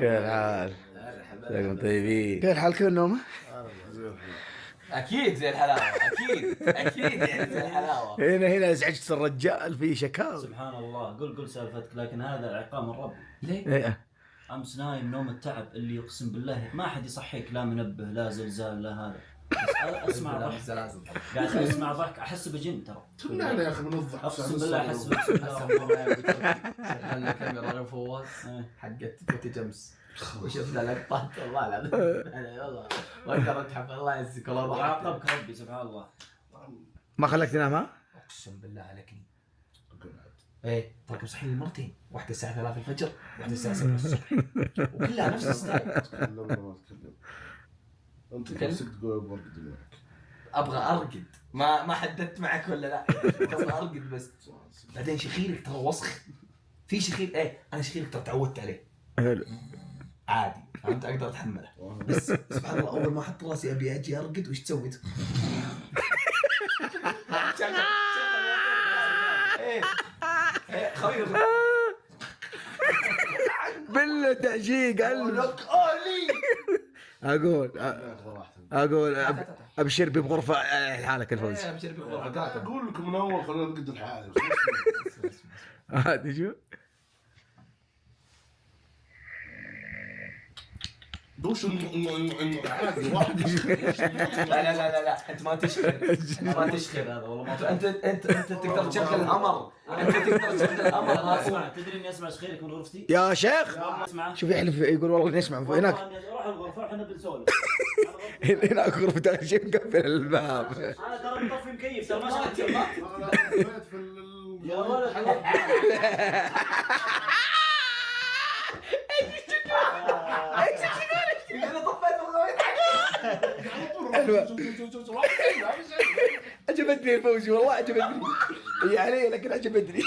كيف الحال؟ لكم طيبين؟ كيف الحال؟ كيف النوم؟ اكيد زي الحلاوه، اكيد يعني زي الحلاوه. هنا ازعجت الرجال في شكاوى. سبحان الله. قل سالفتك، لكن هذا عقاب من ربي. ليه؟ إيه. امس نايم نوم التعب اللي يقسم بالله ما حد يصحيك، لا منبه لا زلزال لا هذا. بس اسمع ضحك، قاعد اسمع ضحك احس بجن ترى. تمنعنا يا اخي من الضحك. اقسم بالله احس بجن. شغلنا كاميرا فواز حقت توتي جمس وشفنا لقطات والله العظيم. انا والله ما اقدر اضحك، الله يعزك والله ضحكت. عاقبك ربي سبحان الله. ما خلاك تنام ها؟ اقسم بالله عليكني. ايه ترى صحيني مرتين، واحدة الساعة 3 الفجر واحدة الساعة 7 الصبح وكلها نفس الستايل. تكلمنا ما تكلم. انت نفسك تقول ابغى ارقد معك. ابغى ارقد، ما حددت معك ولا لا، ابغى ارقد بس. بعدين شخيرك ترى وسخ، في شخير ايه، انا شخيرك ترى تعودت عليه حلو. عادي، انت اقدر اتحمله. بس سبحان الله اول ما احط راسي ابي اجي ارقد وش تسوي؟ ايه خبير بالله تعشيق لك اولي. اقول ابشر بغرفه حالك الفوز. ابشر بغرفة. اقول لكم من اول خلينا نرقد الحالي. هذا شو؟ دوش عادي واحد. لا انت ما تشخر، ما تشخر هذا والله. انت تقدر تشغل الامر، انت تقدر تشغل الامر. اسمع، تدري اني اسمع شخيرك من غرفتي؟ يا شيخ اسمع، شوف يحلف يقول والله نسمع هناك. روح الغرفه احنا بنسولف. هناك غرفة شيء مقفل الباب. انا ترى مطفي مكيف ترى ما شفت. انا بيت في يا ولد انا طفيت الغويط عجبتني الفوزي والله عجبتني. هي علي لكن عجبتني.